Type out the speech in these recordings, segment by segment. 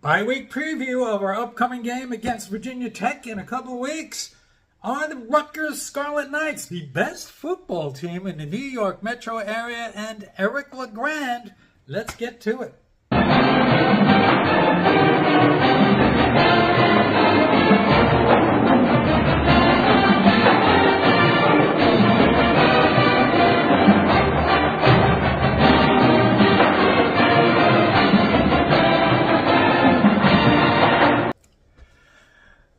Bi-week preview of our upcoming game against Virginia Tech in a couple of weeks. Are the Rutgers Scarlet Knights the best football team in the New York metro area and Eric Legrand? Let's get to it.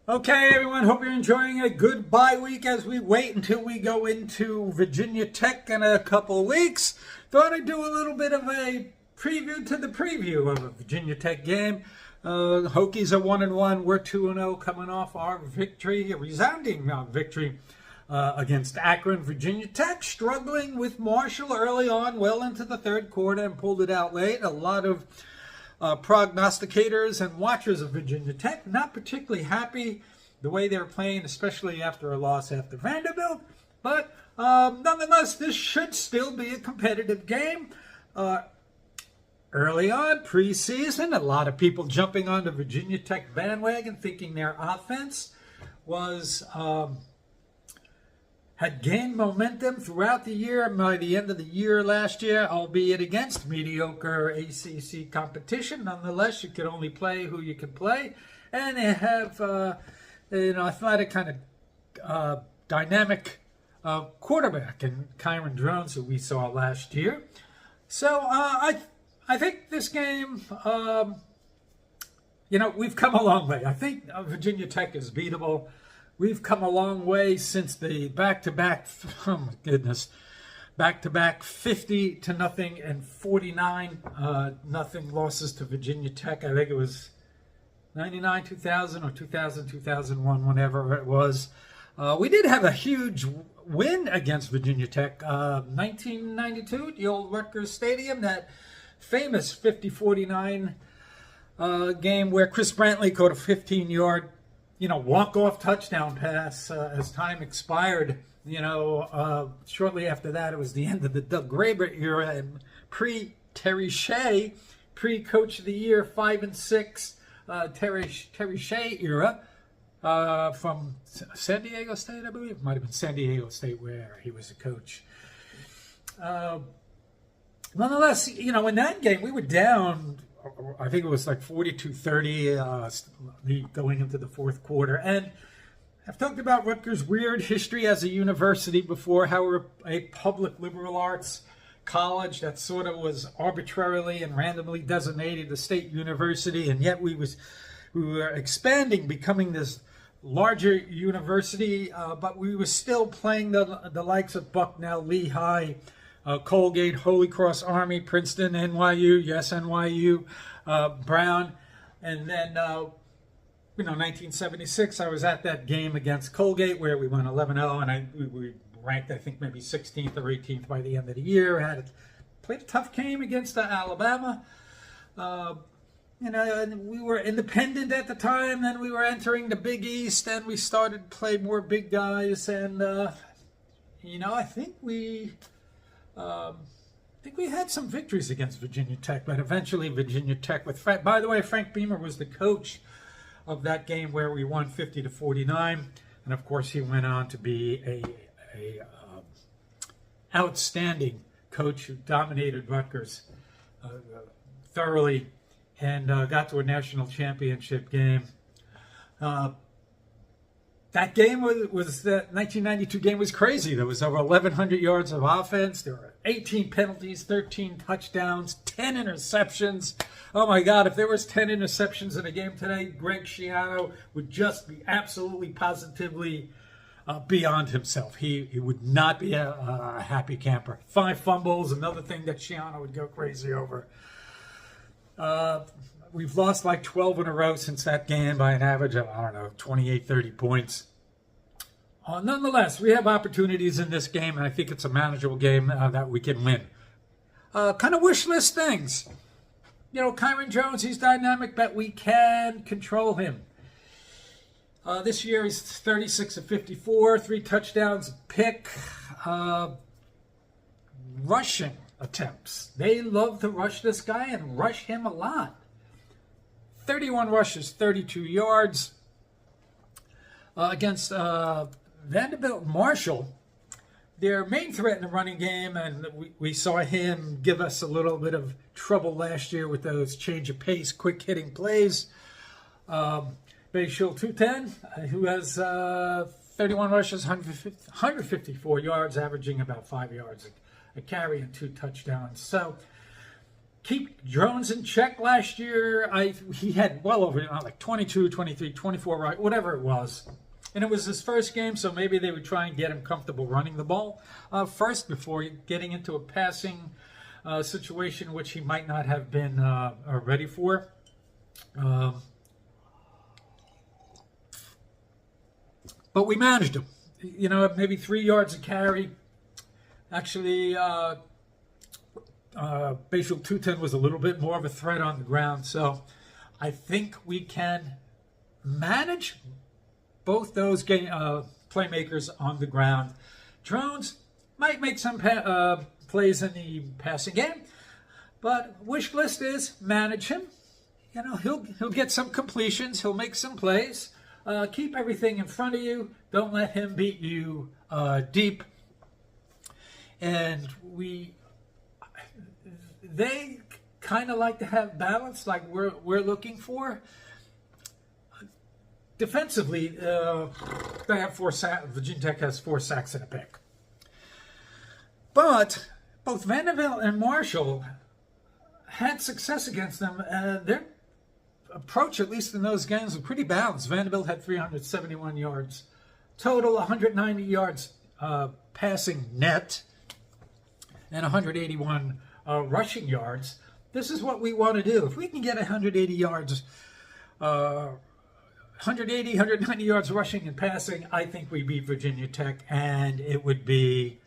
Okay, everyone, hope you're enjoying a good bye week as we wait until we go into Virginia Tech in a couple of weeks. Thought I'd do a little bit of a preview to the preview of a Virginia Tech game. Hokies are 1-1. We're 2-0 coming off our victory, a resounding victory against Akron. Virginia Tech struggling with Marshall early on, well into the third quarter, and pulled it out late. A lot of prognosticators and watchers of Virginia Tech not particularly happy the way they're playing, especially after a loss after Vanderbilt. But nonetheless, this should still be a competitive game. Early on, preseason, a lot of people jumping on the Virginia Tech bandwagon thinking their offense was had gained momentum throughout the year. By the end of the year last year, albeit against mediocre ACC competition, nonetheless, you could only play who you can play, and they have athletic kind of dynamic quarterback in Kyron Drones, who we saw last year. So I think this game, we've come a long way. I think Virginia Tech is beatable. We've come a long way since the back-to-back, oh my goodness, back-to-back 50-0 and 49-0 losses to Virginia Tech. I think it was 99, 2000, or 2000, 2001, whenever it was. We did have a huge win against Virginia Tech. 1992, the old Rutgers Stadium, that famous 50-49 game where Chris Brantley caught a 15-yard walk-off touchdown pass as time expired. Shortly after that, it was the end of the Doug Graber era and pre-Terry Shea, pre-Coach of the Year, 5-6 Terry Shea era from San Diego State, I believe. It might have been San Diego State where he was a coach. Nonetheless, in that game, we were down, I think it was like 42-30 going into the fourth quarter. And I've talked about Rutgers' weird history as a university before, how we're a public liberal arts college that sort of was arbitrarily and randomly designated a state university, and yet we were expanding, becoming this larger university, but we were still playing the likes of Bucknell, Lehigh, Colgate, Holy Cross Army, Princeton, NYU, yes, NYU, Brown. And then, 1976, I was at that game against Colgate where we went 11-0, and we ranked, I think, maybe 16th or 18th by the end of the year. Played a tough game against Alabama. And we were independent at the time, and we were entering the Big East, and we started to play more big guys. And, I think we had some victories against Virginia Tech, but eventually Virginia Tech with by the way, Frank Beamer was the coach of that game where we won 50-49, and of course he went on to be a outstanding coach who dominated Rutgers thoroughly and got to a national championship game. That game was the 1992 game was crazy. There was over 1,100 yards of offense. There were 18 penalties, 13 touchdowns, 10 interceptions. Oh my God, if there was 10 interceptions in a game today, Greg Schiano would just be absolutely, positively beyond himself. He would not be a happy camper. 5 fumbles, another thing that Schiano would go crazy over. We've lost like 12 in a row since that game by an average of, 28, 30 points. Nonetheless, we have opportunities in this game, and I think it's a manageable game that we can win. Kind of wish list things. Kyron Jones, he's dynamic, but we can control him. This year he's 36-54, 3 touchdowns, a pick. Rushing attempts. They love to rush this guy and rush him a lot. 31 rushes, 32 yards. Against Vanderbilt Marshall, their main threat in the running game, and we saw him give us a little bit of trouble last year with those change of pace, quick hitting plays. Bashil 210, who has 31 rushes, 154 yards, averaging about 5 yards a carry and 2 touchdowns. So keep Jones in check last year. He had well over like 22, 23, 24, right, whatever it was. And it was his first game, so maybe they would try and get him comfortable running the ball first before getting into a passing situation, which he might not have been ready for. But we managed him. You know, maybe 3 yards a carry. Actually, Bashil 210 was a little bit more of a threat on the ground. So I think we can manage both those playmakers on the ground. Drones might make some plays in the passing game, but wish list is manage him. You know, he'll get some completions. He'll make some plays. Keep everything in front of you. Don't let him beat you deep. And they kind of like to have balance, like we're looking for. Defensively, they have 4 sacks. Virginia Tech has 4 sacks and a pick. But both Vanderbilt and Marshall had success against them. Their approach, at least in those games, was pretty balanced. Vanderbilt had 371 yards total, 190 yards passing net, and 181 rushing yards. This is what we want to do. If we can get 180 yards, 190 yards rushing and passing, I think we beat Virginia Tech, and it would be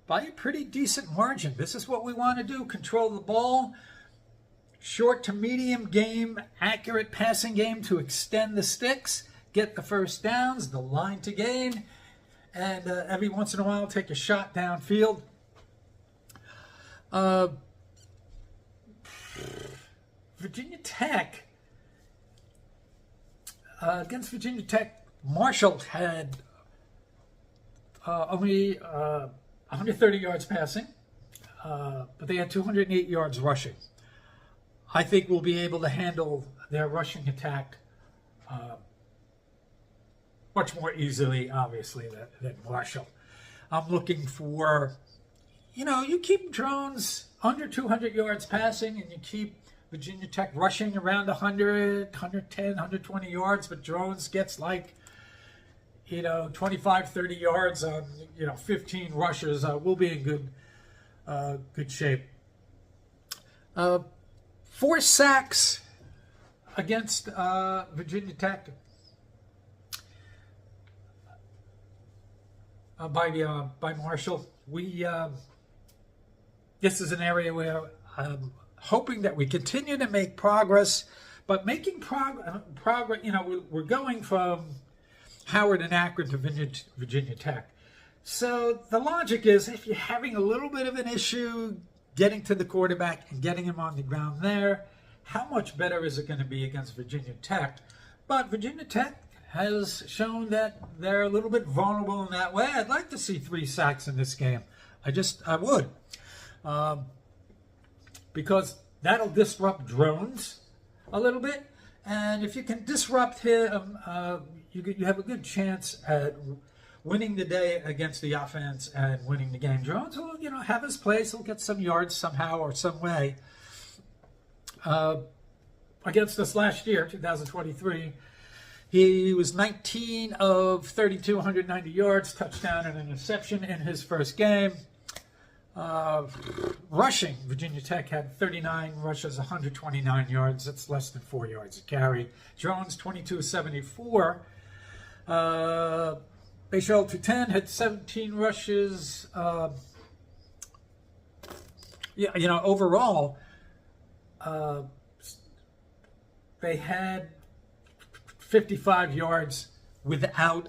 by a pretty decent margin. This is what we want to do. Control the ball, short to medium game, accurate passing game to extend the sticks, get the first downs, the line to gain, and every once in a while take a shot downfield. Virginia Tech, against Virginia Tech, Marshall had only 130 yards passing, but they had 208 yards rushing. I think we'll be able to handle their rushing attack much more easily, obviously, than Marshall. I'm looking for, you keep Drones under 200 yards passing, and you keep Virginia Tech rushing around 100, 110, 120 yards, but Drones gets 25, 30 yards on, 15 rushes. We'll be in good shape. 4 sacks against Virginia Tech by Marshall. This is an area where I'm hoping that we continue to make progress, but making progress, we're going from Howard and Akron to Virginia Tech. So the logic is, if you're having a little bit of an issue getting to the quarterback and getting him on the ground there, how much better is it going to be against Virginia Tech? But Virginia Tech has shown that they're a little bit vulnerable in that way. I'd like to see 3 sacks in this game. I would. Because that'll disrupt Drones a little bit. And if you can disrupt him, you have a good chance at winning the day against the offense and winning the game. Drones will, have his place. He'll get some yards somehow or some way. Against us last year, 2023, he was 19 of 32, 190 yards, touchdown and an interception in his first game. Rushing, Virginia Tech had 39 rushes, 129 yards. That's less than 4 yards a carry. Jones, 22-74. Bashil 210 had 17 rushes. Overall, they had 55 yards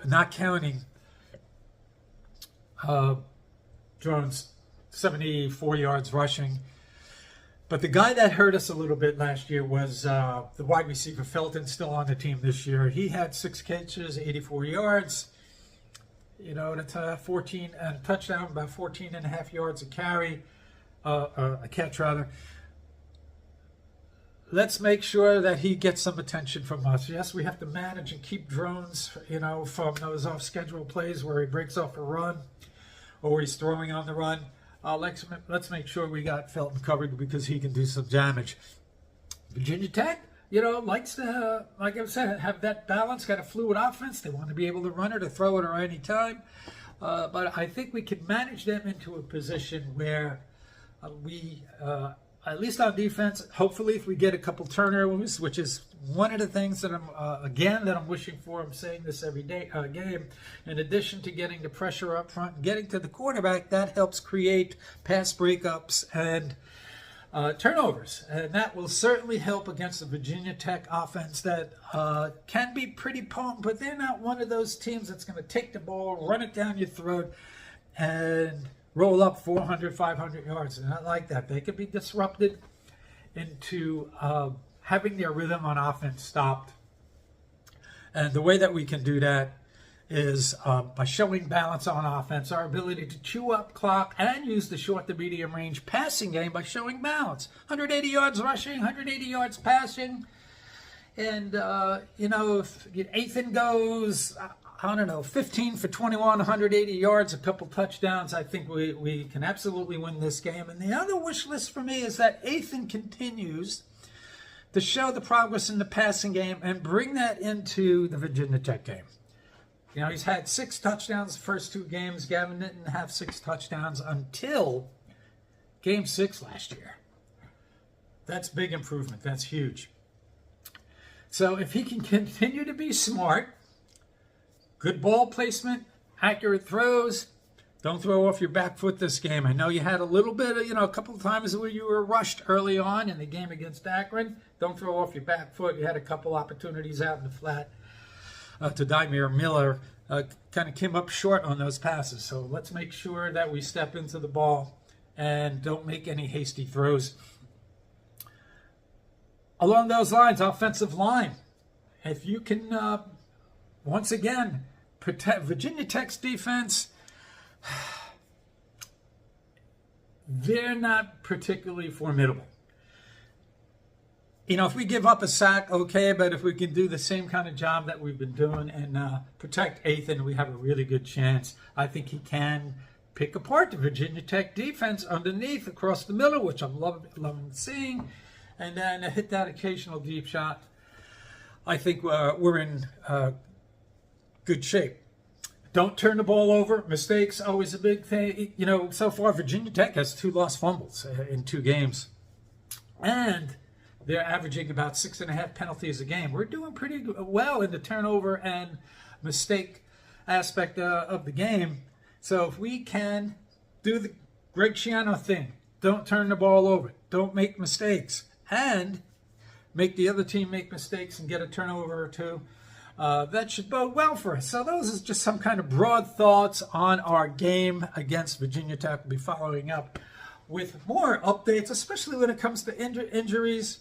not counting Jones, 74 yards rushing. But the guy that hurt us a little bit last year was the wide receiver Felton, still on the team this year. He had 6 catches, 84 yards. You know, that's 14 and a touchdown, about 14 and a half yards a carry, a catch rather. Let's make sure that he gets some attention from us. Yes, we have to manage and keep drones, you know, from those off-schedule plays where he breaks off a run or he's throwing on the run. Let's make sure we got Felton covered because he can do some damage. Virginia Tech, you know, likes to, like I said, have that balance, got a fluid offense. They want to be able to run it or throw it at any time. But I think we can manage them into a position where we... at least on defense, hopefully if we get a couple turnovers, which is one of the things that I'm wishing for. I'm saying this every day game. In addition to getting the pressure up front, getting to the quarterback, that helps create pass breakups and turnovers. And that will certainly help against the Virginia Tech offense that can be pretty potent, but they're not one of those teams that's going to take the ball, run it down your throat, and roll up 400, 500 yards. They're not like that. They could be disrupted into having their rhythm on offense stopped. And the way that we can do that is by showing balance on offense, our ability to chew up clock and use the short to medium range passing game by showing balance. 180 yards rushing, 180 yards passing. And, you know, if Ethan goes... I don't know, 15 for 21, 180 yards, a couple touchdowns. I think we can absolutely win this game. And the other wish list for me is that Ethan continues to show the progress in the passing game and bring that into the Virginia Tech game. You know, he's had 6 touchdowns the first 2 games. Gavin didn't have 6 touchdowns until Game 6 last year. That's big improvement. That's huge. So if he can continue to be smart, good ball placement, accurate throws. Don't throw off your back foot this game. I know you had a little bit of, a couple of times where you were rushed early on in the game against Akron. Don't throw off your back foot. You had a couple opportunities out in the flat to Dymere Miller. Kind of came up short on those passes. So let's make sure that we step into the ball and don't make any hasty throws. Along those lines, offensive line. If you can, once again, protect Virginia Tech's defense, they're not particularly formidable. If we give up a sack, okay, but if we can do the same kind of job that we've been doing and protect Ethan, we have a really good chance. I think he can pick apart the Virginia Tech defense underneath, across the middle, which I'm loving seeing, and then hit that occasional deep shot. I think we're in good shape. Don't turn the ball over. Mistakes, always a big thing. So far Virginia Tech has 2 lost fumbles in 2 games. And they're averaging about 6.5 penalties a game. We're doing pretty well in the turnover and mistake aspect of the game. So if we can do the Greg Schiano thing, don't turn the ball over, don't make mistakes, and make the other team make mistakes and get a turnover or 2, that should bode well for us. So those are just some kind of broad thoughts on our game against Virginia Tech. We'll be following up with more updates, especially when it comes to injuries.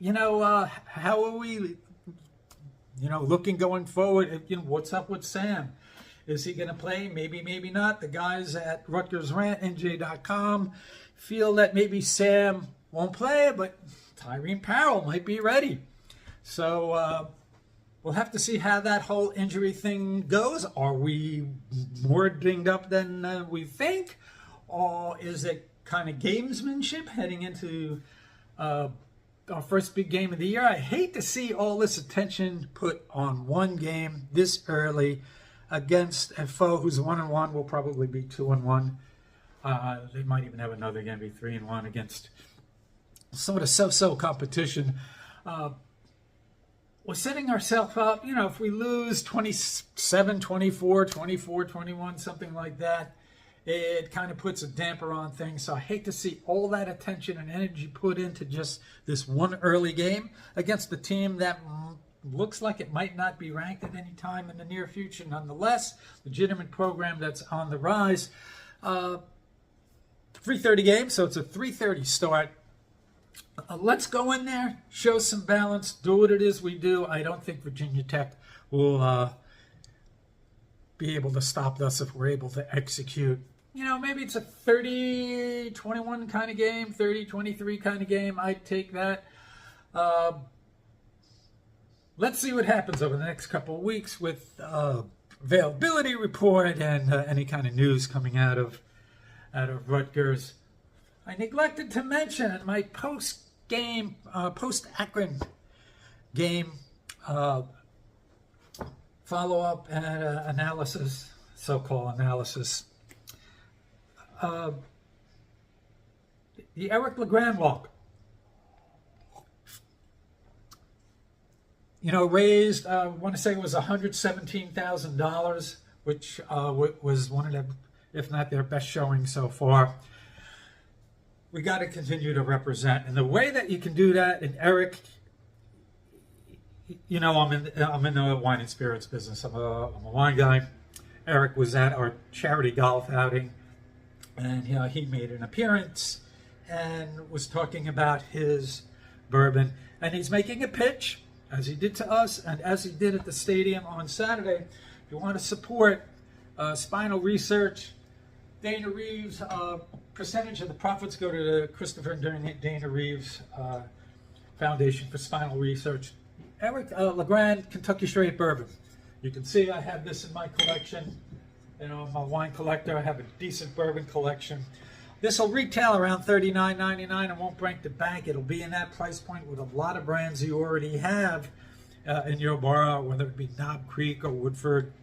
How are we, looking going forward? What's up with Sam? Is he going to play? Maybe, maybe not. The guys at Rutgers-Vatech feel that maybe Sam won't play, but Tyreen Powell might be ready. So we'll have to see how that whole injury thing goes. Are we more dinged up than we think? Or is it kind of gamesmanship heading into our first big game of the year? I hate to see all this attention put on one game this early against a foe who's 1-1, will probably be 2-1. They might even have another game, be 3-1 against some of the so-so competition. We're setting ourselves up, if we lose 27, 24, 24, 21, something like that, it kind of puts a damper on things. So I hate to see all that attention and energy put into just this one early game against the team that looks like it might not be ranked at any time in the near future. Nonetheless, legitimate program that's on the rise. 3:30 game, so it's a 3:30 start. Let's go in there, show some balance, do what it is we do. I don't think Virginia Tech will be able to stop us if we're able to execute. You know, maybe it's a 30-21 kind of game, 30-23 kind of game. I'd take that. Let's see what happens over the next couple of weeks with availability report and any kind of news coming out of Rutgers. I neglected to mention in my post-Akron game follow-up and analysis, so-called analysis. The Eric Legrand walk. You know, raised, I want to say it was $117,000, which was one of them, if not their best showing so far. We got to continue to represent. And the way that you can do that, and Eric, you know, I'm in the wine and spirits business. I'm a wine guy. Eric was at our charity golf outing, and you know, he made an appearance and was talking about his bourbon. And he's making a pitch, as he did to us and as he did at the stadium on Saturday. If you want to support spinal research, Dana Reeves, percentage of the profits go to the Christopher and Dana Reeves Foundation for Spinal Research. Eric Legrand, Kentucky Straight Bourbon. You can see I have this in my collection. You know, I'm a wine collector. I have a decent bourbon collection. This will retail around $39.99 and won't break the bank. It'll be in that price point with a lot of brands you already have in your bar, whether it be Knob Creek or Woodford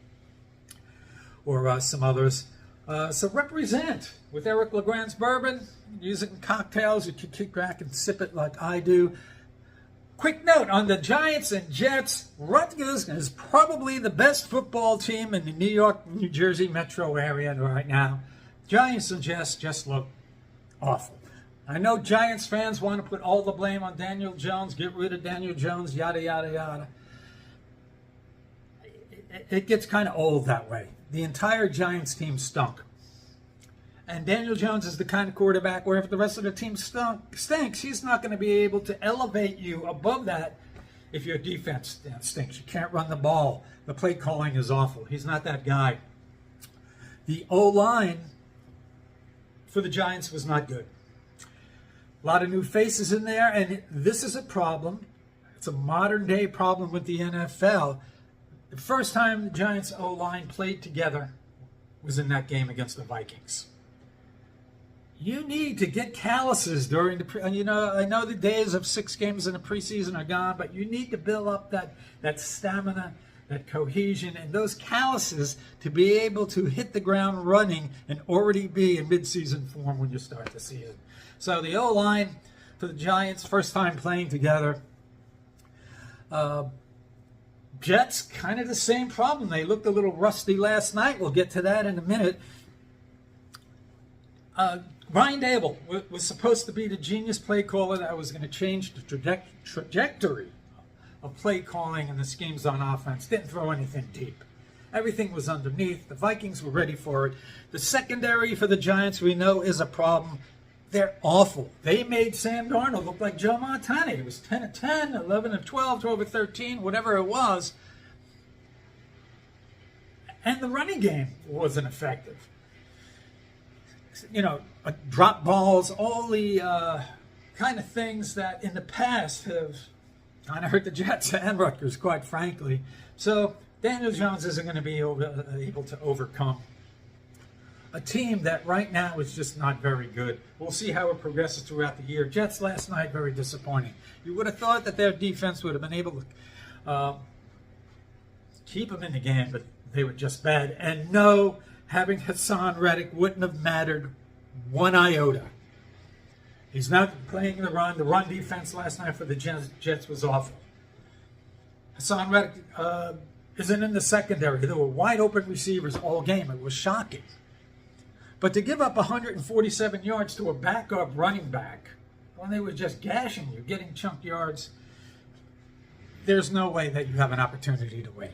or some others. So represent with Eric Legrand's bourbon. Use it in cocktails. You can kick back and sip it like I do. Quick note on the Giants and Jets. Rutgers is probably the best football team in the New York, New Jersey metro area right now. Giants and Jets just look awful. I know Giants fans want to put all the blame on Daniel Jones, get rid of Daniel Jones, yada, yada, yada. It gets kind of old that way. The entire Giants team stunk. And Daniel Jones is the kind of quarterback where if the rest of the team stinks, he's not going to be able to elevate you above that if your defense stinks. You can't run the ball. The play calling is awful. He's not that guy. The O-line for the Giants was not good. A lot of new faces in there, and this is a problem. It's a modern-day problem with the NFL. The first time the Giants O-line played together was in that game against the Vikings. You need to get calluses during the I know the days of 6 games in the preseason are gone, but you need to build up that stamina, that cohesion, and those calluses to be able to hit the ground running and already be in midseason form when you start the season. So the O-line for the Giants, first time playing together. Jets, kind of the same problem. They looked a little rusty last night. We'll get to that in a minute. Brian Dable was supposed to be the genius play caller that was going to change the trajectory of play calling and the schemes on offense. Didn't throw anything deep. Everything was underneath. The Vikings were ready for it. The secondary for the Giants, we know, is a problem. They're awful. They made Sam Darnold look like Joe Montana. He was 10-10, 11-12, 12-13, whatever it was. And the running game wasn't effective. You know, drop balls, all the kind of things that in the past have kind of hurt the Jets and Rutgers, quite frankly. So Daniel Jones isn't going to be able to overcome a team that right now is just not very good. We'll see how it progresses throughout the year. Jets last night, very disappointing. You would have thought that their defense would have been able to keep them in the game, but they were just bad. And no, having Hassan Reddick wouldn't have mattered one iota. He's not playing the run. The run defense last night for the Jets was awful. Hassan Reddick isn't in the secondary. There were wide open receivers all game. It was shocking. But to give up 147 yards to a backup running back when they were just gashing you, getting chunk yards, there's no way that you have an opportunity to win.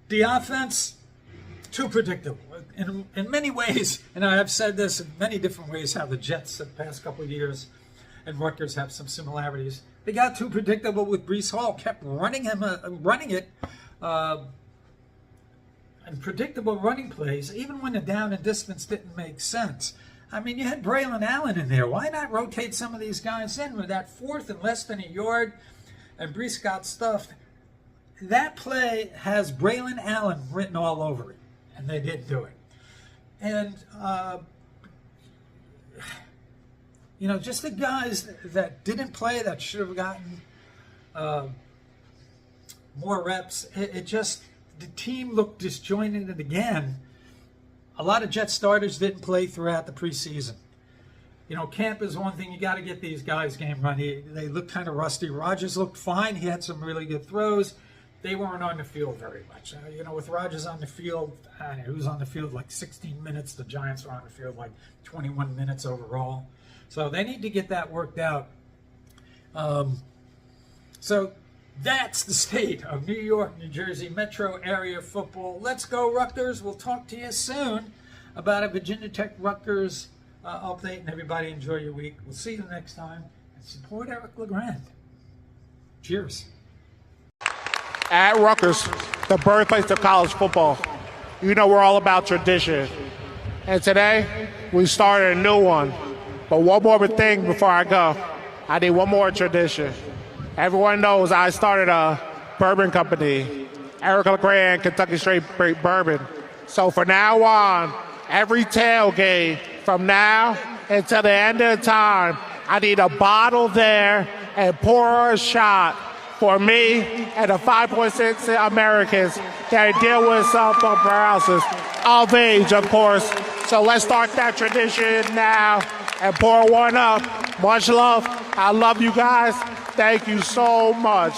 The offense, too predictable. in many ways, and I have said this in many different ways, how the Jets the past couple of years and Rutgers have some similarities. They got too predictable with Breece Hall, kept running it, and predictable running plays, even when the down and distance didn't make sense. I mean, you had Braylon Allen in there. Why not rotate some of these guys in with that 4th and less than a yard, and Breece got stuffed? That play has Braylon Allen written all over it, and they didn't do it. And, just the guys that didn't play that should have gotten more reps. The team looked disjointed again. A lot of Jet starters didn't play throughout the preseason. Camp is one thing. You got to get these guys game run. They looked kind of rusty. Rogers looked fine. He had some really good throws. They weren't on the field very much. With Rogers on the field, he was on the field like 16 minutes. The Giants were on the field like 21 minutes overall. So they need to get that worked out. So that's the state of New York, New Jersey metro area football. Let's go, Rutgers. We'll talk to you soon about a Virginia Tech Rutgers update. And everybody enjoy your week. We'll see you next time. And support Eric Legrand. Cheers. At Rutgers, the birthplace of college football, we're all about tradition. And today, we started a new one. But one more thing before I go. I need one more tradition. Everyone knows I started a bourbon company, Eric Legrand, Kentucky Straight Bourbon. So from now on, every tailgate from now until the end of the time, I need a bottle there and pour a shot for me and the 5.6 Americans that deal with cell-phone paralysis of age, of course. So let's start that tradition now and pour one up. Much love. I love you guys. Thank you so much.